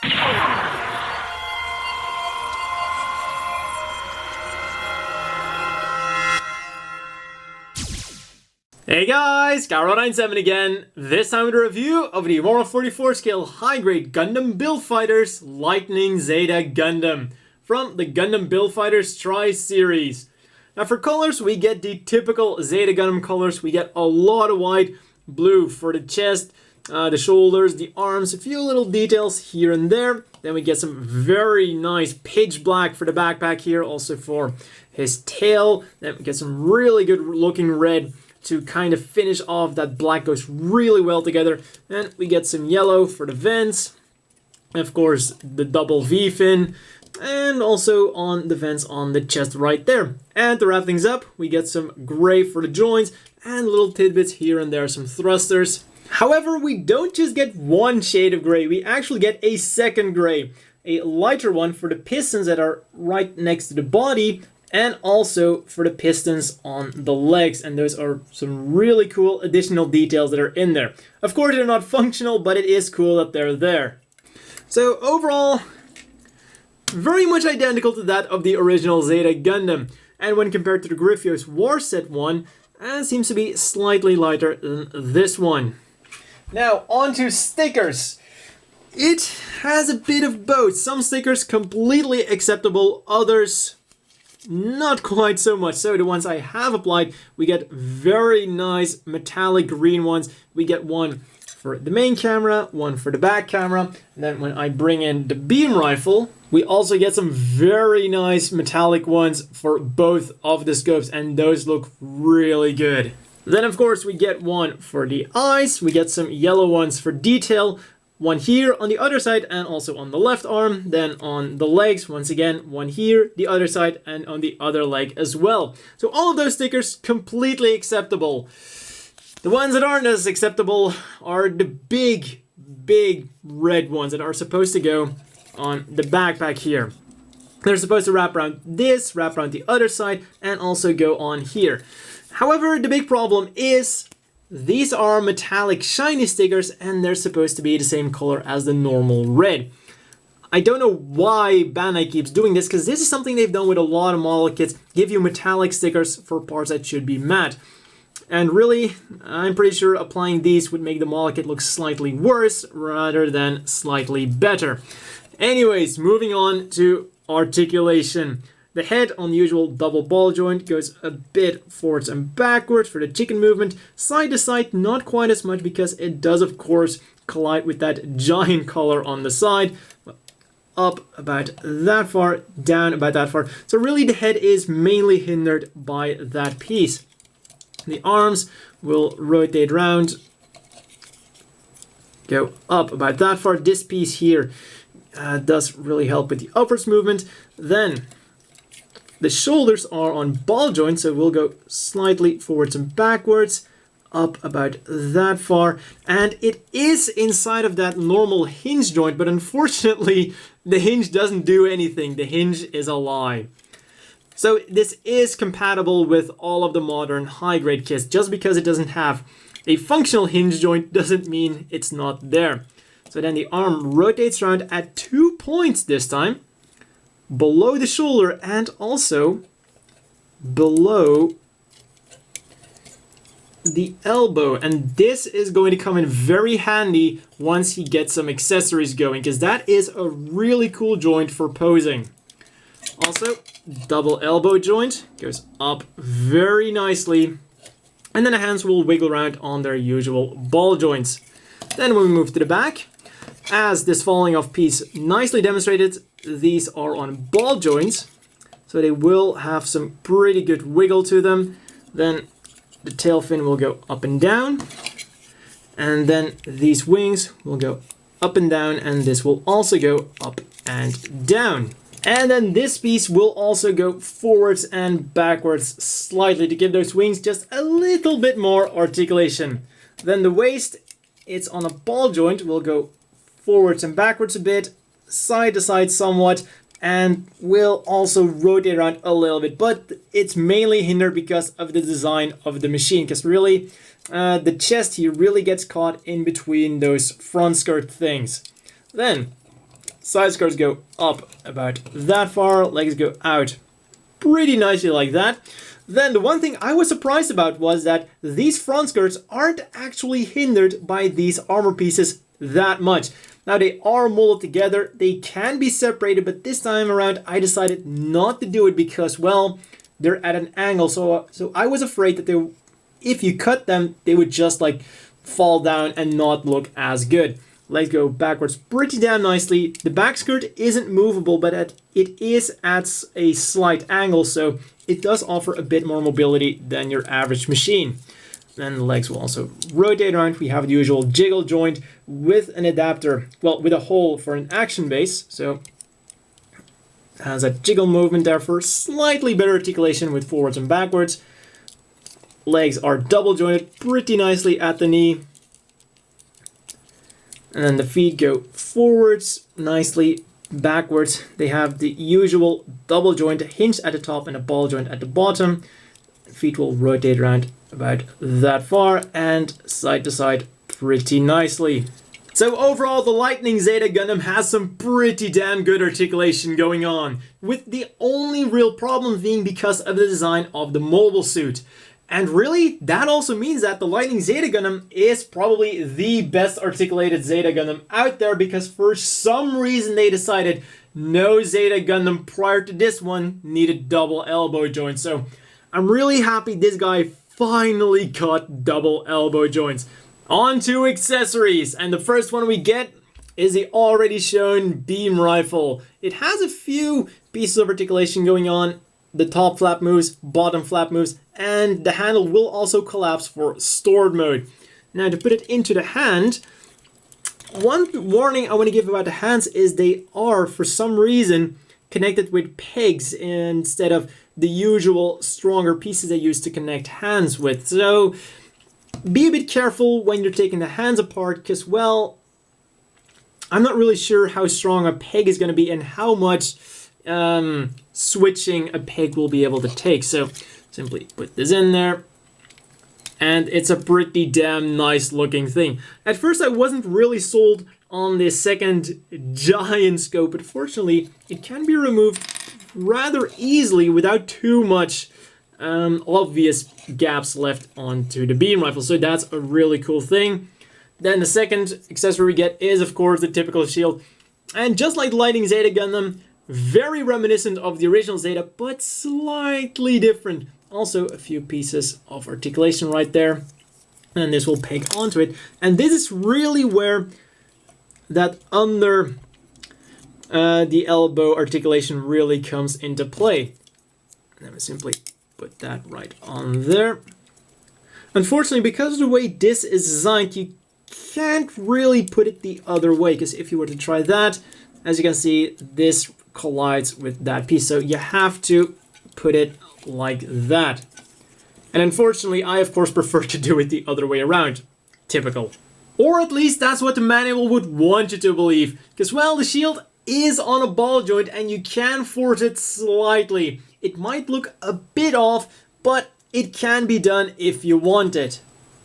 Hey guys, Garo97 again, this time with a review of the 1/44 scale high-grade Gundam Build Fighters Lightning Zeta Gundam from the Gundam Build Fighters Tri-Series. Now for colors, we get the typical Zeta Gundam colors. We get a lot of white, blue for the chest, the shoulders, the arms, a few little details here and there. Then we get some very nice pitch black for the backpack here, also for his tail. Then we get some really good looking red to kind of finish off. That black goes really well together. And we get some yellow for the vents. Of course, the double V fin. And also on the vents on the chest right there. And to wrap things up, we get some gray for the joints and little tidbits here and there, some thrusters. However, we don't just get one shade of gray, we actually get a second gray. A lighter one for the pistons that are right next to the body, and also for the pistons on the legs, and those are some really cool additional details that are in there. Of course, they're not functional, but it is cool that they're there. So overall, very much identical to that of the original Zeta Gundam, and when compared to the Griffios War Set one, it seems to be slightly lighter than this one. Now, on to stickers. It has a bit of both. Some stickers completely acceptable, others not quite so much. So the ones I have applied, we get very nice metallic green ones. We get one for the main camera, one for the back camera. And then when I bring in the beam rifle, we also get some very nice metallic ones for both of the scopes, and those look really good. Then of course we get one for the eyes. We get some yellow ones for detail. One here on the other side and also on the left arm. Then on the legs, once again, one here, the other side, and on the other leg as well. So all of those stickers completely acceptable. The ones that aren't as acceptable are the big red ones that are supposed to go on the backpack here. They're supposed to wrap around this, wrap around the other side, and also go on here. However, the big problem is these are metallic shiny stickers, and they're supposed to be the same color as the normal red. I don't know why Bandai keeps doing this, because this is something they've done with a lot of model kits, give you metallic stickers for parts that should be matte. And really, I'm pretty sure applying these would make the model kit look slightly worse rather than slightly better. Anyways, moving on to articulation. The head on the usual double ball joint goes a bit forwards and backwards for the chicken movement. Side to side, not quite as much because it does of course collide with that giant collar on the side. Up about that far, down about that far. So really the head is mainly hindered by that piece. The arms will rotate around, go up about that far. This piece here does really help with the upwards movement. Then the shoulders are on ball joints, so we'll go slightly forwards and backwards, up about that far. And it is inside of that normal hinge joint, but unfortunately, the hinge doesn't do anything. The hinge is a lie. So this is compatible with all of the modern high-grade kits. Just because it doesn't have a functional hinge joint doesn't mean it's not there. So then the arm rotates around at 2 points this time, below the shoulder and also below the elbow. And this is going to come in very handy once he gets some accessories going, because that is a really cool joint for posing. Also, double elbow joint goes up very nicely, and then the hands will wiggle around on their usual ball joints. Then when we move to the back, as this falling off piece nicely demonstrated, these are on ball joints, so they will have some pretty good wiggle to them. Then the tail fin will go up and down, and then these wings will go up and down, and this will also go up and down. And then this piece will also go forwards and backwards slightly to give those wings just a little bit more articulation. Then the waist, it's on a ball joint, will go forwards and backwards a bit, side to side somewhat, and will also rotate around a little bit, but it's mainly hindered because of the design of the machine, because really the chest here really gets caught in between those front skirt things. Then Side skirts go up about that far, legs go out pretty nicely like that. Then the one thing I was surprised about was that these front skirts aren't actually hindered by these armor pieces that much. Now they are molded together, they can be separated, but this time around I decided not to do it because, well, they're at an angle. So I was afraid that if you cut them, they would just like fall down and not look as good. Legs go backwards pretty damn nicely. The back skirt isn't movable, but it is at a slight angle, so it does offer a bit more mobility than your average machine. Then the legs will also rotate around. We have the usual jiggle joint with an adapter, well, with a hole for an action base. So it has a jiggle movement there for slightly better articulation with forwards and backwards. Legs are double jointed pretty nicely at the knee. And then the feet go forwards nicely, backwards. They have the usual double joint, a hinge at the top and a ball joint at the bottom. Feet will rotate around about that far and side to side pretty nicely. So overall, the Lightning Zeta Gundam has some pretty damn good articulation going on, with the only real problem being because of the design of the mobile suit. And really, that also means that the Lightning Zeta Gundam is probably the best articulated Zeta Gundam out there, because for some reason they decided no Zeta Gundam prior to this one needed double elbow joints. So I'm really happy this guy finally got double elbow joints. On to accessories, and the first one we get is the already shown beam rifle. It has a few pieces of articulation going on. The top flap moves, bottom flap moves, and the handle will also collapse for stored mode. Now to put it into the hand, one warning I want to give about the hands is they are, for some reason, connected with pegs instead of the usual stronger pieces they use to connect hands with. So be a bit careful when you're taking the hands apart, because, well, I'm not really sure how strong a peg is going to be and how much switching a peg will be able to take. So simply put this in there, and it's a pretty damn nice looking thing. At first I wasn't really sold on this second giant scope, but fortunately it can be removed rather easily without too much obvious gaps left onto the beam rifle. So that's a really cool thing. Then the second accessory we get is, of course, the typical shield. And just like Lightning Zeta Gundam, very reminiscent of the original Zeta, but slightly different. Also a few pieces of articulation right there. And this will peg onto it. And this is really where that under the elbow articulation really comes into play. Let me simply put that right on there. Unfortunately, because of the way this is designed, you can't really put it the other way, because if you were to try that, as you can see, this collides with that piece. So you have to put it like that. And unfortunately, I of course prefer to do it the other way around. Typical. Or at least that's what the manual would want you to believe. Because, well, the shield is on a ball joint and you can force it slightly. It might look a bit off, but it can be done if you want it.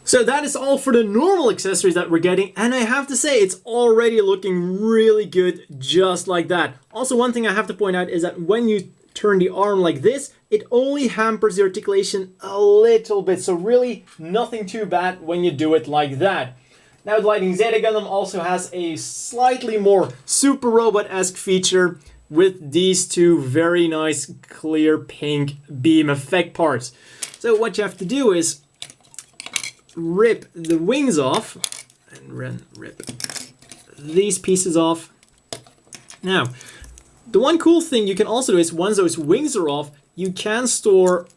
So that is all for the normal accessories that we're getting, and I have to say it's already looking really good just like that. Also, one thing I have to point out is that when you turn the arm like this, it only hampers the articulation a little bit, so really nothing too bad when you do it like that. Now, the Lightning Zeta Gundam also has a slightly more Super Robot-esque feature with these two very nice clear pink beam effect parts. So what you have to do is rip the wings off and rip these pieces off. Now, the one cool thing you can also do is once those wings are off, you can store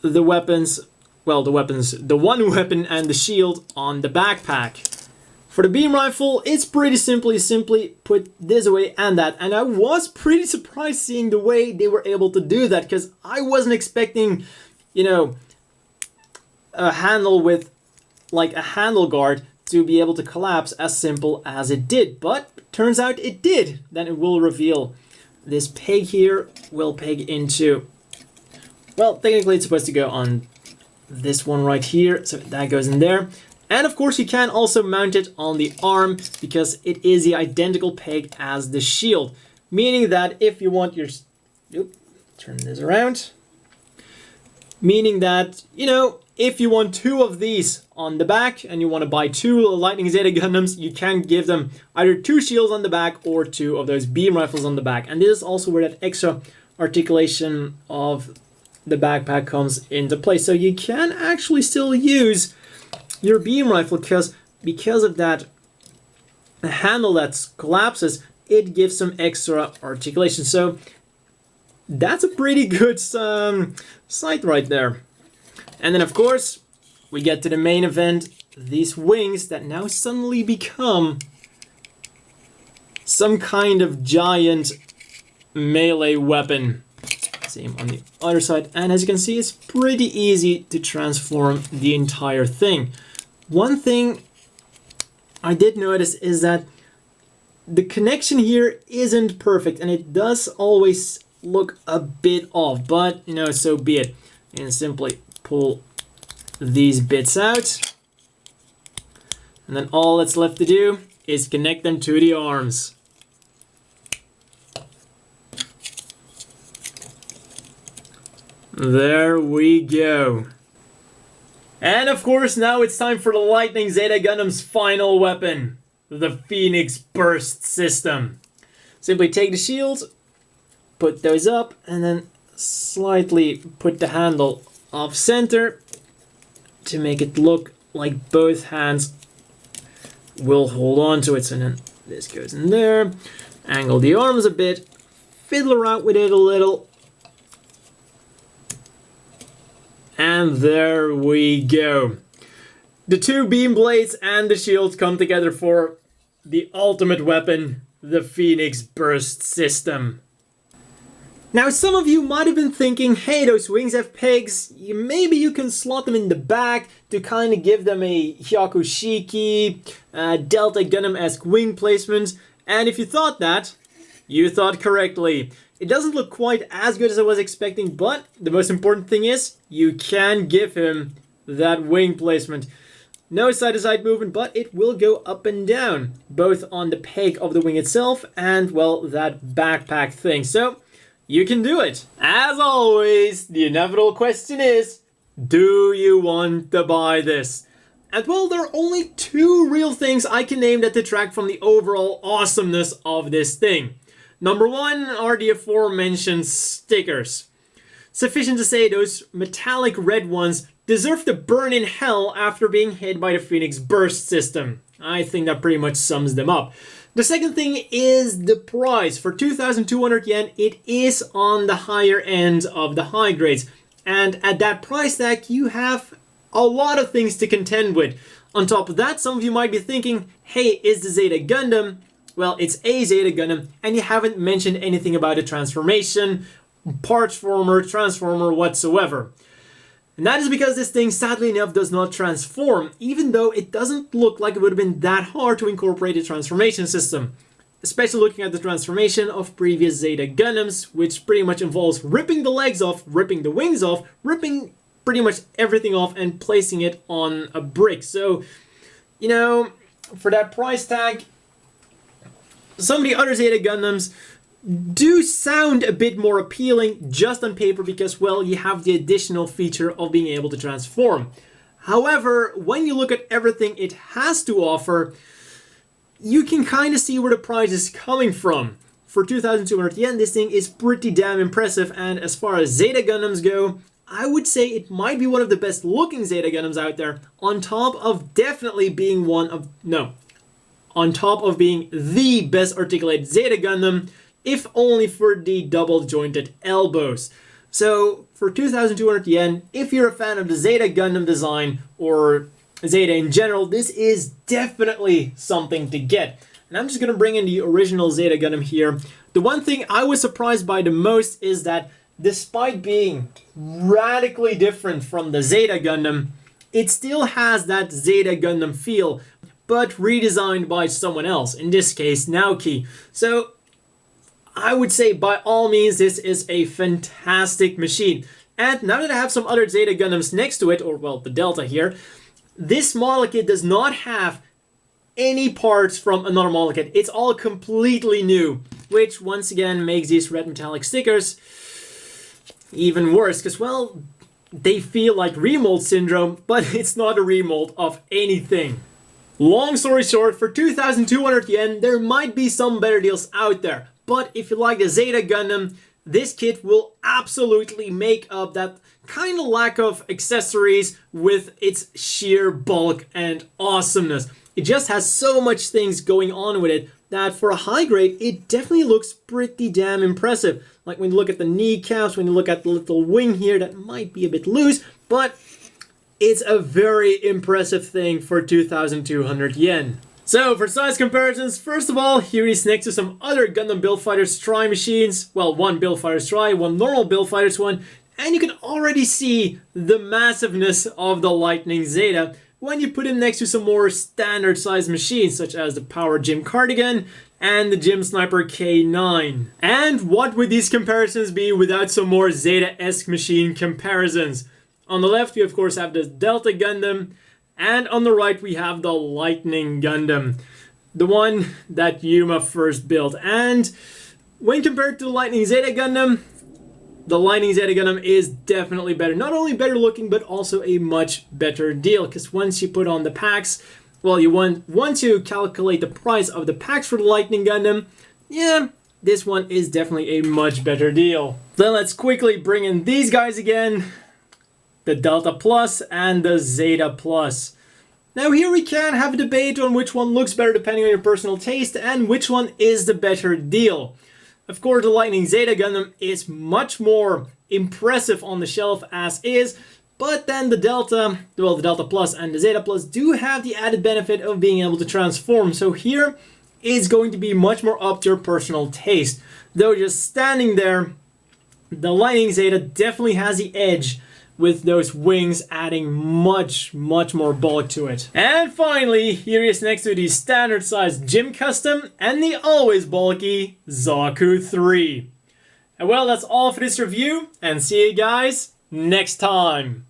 the weapons, well, the one weapon and the shield on the backpack. For the beam rifle, it's pretty simply put this away and that. And I was pretty surprised seeing the way they were able to do that, because I wasn't expecting, you know, a handle with like a handle guard to be able to collapse as simple as it did, but turns out it did. Then it will reveal this peg here will peg into, well, technically it's supposed to go on this one right here, so that goes in there, And of course you can also mount it on the arm because it is the identical peg as the shield. Meaning that if you want your... turn this around. Meaning that, you know, if you want 2 of these on the back and you want to buy 2 Lightning Zeta Gundams, you can give them either 2 shields on the back or 2 of those beam rifles on the back. And this is also where that extra articulation of the backpack comes into play. So you can actually still use your beam rifle because of that handle that collapses, it gives some extra articulation. So that's a pretty good sight right there. And then of course we get to the main event, these wings that now suddenly become some kind of giant melee weapon. Same on the other side, and as you can see, it's pretty easy to transform the entire thing. One thing I did notice is that the connection here isn't perfect, and it does always look a bit off, but you know, so be it. And simply pull these bits out, and then all that's left to do is connect them to the arms. There we go. And of course, now it's time for the Lightning Zeta Gundam's final weapon, the Phoenix Burst System. Simply take the shields, put those up, and then slightly put the handle off center to make it look like both hands will hold on to it. So then this goes in there, angle the arms a bit, fiddle around with it a little, and there we go. The 2 beam blades and the shields come together for the ultimate weapon, the Phoenix Burst System. Now some of you might have been thinking, hey, those wings have pegs, maybe you can slot them in the back to kind of give them a Hyakushiki, Delta Gundam-esque wing placement. And if you thought that, you thought correctly. It doesn't look quite as good as I was expecting, but the most important thing is you can give him that wing placement. No side-to-side movement, but it will go up and down, both on the peg of the wing itself and, well, that backpack thing. So you can do it. As always, the inevitable question is, do you want to buy this? And well, there are only 2 real things I can name that detract from the overall awesomeness of this thing. Number 1 are the aforementioned stickers. Sufficient to say those metallic red ones deserve to burn in hell after being hit by the Phoenix Burst System. I think that pretty much sums them up. The second thing is the price. For 2,200 yen, it is on the higher end of the high grades. And at that price tag, you have a lot of things to contend with. On top of that, some of you might be thinking, hey, is the Zeta Gundam? Well, it's a Zeta Gundam, and you haven't mentioned anything about a transformation, parts former, transformer whatsoever. And that is because this thing, sadly enough, does not transform, even though it doesn't look like it would have been that hard to incorporate a transformation system. Especially looking at the transformation of previous Zeta Gundams, which pretty much involves ripping the legs off, ripping the wings off, ripping pretty much everything off and placing it on a brick. So, you know, for that price tag, some of the other Zeta Gundams do sound a bit more appealing just on paper because, well, you have the additional feature of being able to transform. However, when you look at everything it has to offer, you can kind of see where the price is coming from. For 2,200 yen, this thing is pretty damn impressive, and as far as Zeta Gundams go, I would say it might be one of the best looking Zeta Gundams out there, on top of definitely being on top of being the best articulated Zeta Gundam, if only for the double jointed elbows. So for 2,200 yen, if you're a fan of the Zeta Gundam design or Zeta in general, this is definitely something to get. And I'm just going to bring in the original Zeta Gundam here. The one thing I was surprised by the most is that despite being radically different from the Zeta Gundam, it still has that Zeta Gundam feel, but redesigned by someone else, in this case Naoki. So I would say by all means this is a fantastic machine. And now that I have some other Zeta Gundams next to it, or well, the Delta here, this model kit does not have any parts from another model kit. It's all completely new, which once again makes these red metallic stickers even worse, because, well, they feel like remold syndrome, but it's not a remold of anything. Long story short, for 2,200 yen, there might be some better deals out there. But if you like the Zeta Gundam, this kit will absolutely make up that kind of lack of accessories with its sheer bulk and awesomeness. It just has so much things going on with it that for a high grade, it definitely looks pretty damn impressive. Like when you look at the kneecaps, when you look at the little wing here, that might be a bit loose, but it's a very impressive thing for 2,200 yen. So for size comparisons, first of all, here is next to some other Gundam Build Fighters Tri machines. Well, one Build Fighters Tri, one normal Build Fighters one, and you can already see the massiveness of the Lightning Zeta when you put him next to some more standard size machines, such as the Power Gym Cardigan and the Gym Sniper K9. And what would these comparisons be without some more Zeta-esque machine comparisons? On the left, we of course have the Delta Gundam, and on the right we have the Lightning Gundam, the one that Yuma first built. And when compared to the Lightning Zeta Gundam, the Lightning Zeta Gundam is definitely better. Not only better looking, but also a much better deal, because once you put on the packs, well, once you calculate the price of the packs for the Lightning Gundam, yeah, this one is definitely a much better deal. Then let's quickly bring in these guys again, the Delta Plus and the Zeta Plus. Now here we can have a debate on which one looks better depending on your personal taste and which one is the better deal. Of course, the Lightning Zeta Gundam is much more impressive on the shelf as is, but then the Delta, well, the Delta Plus and the Zeta Plus do have the added benefit of being able to transform. So here is going to be much more up to your personal taste. Though just standing there, the Lightning Zeta definitely has the edge, with those wings adding much more bulk to it. And finally, here is next to the standard size Gym Custom and the always bulky Zaku 3. And well, that's all for this review, and see you guys next time.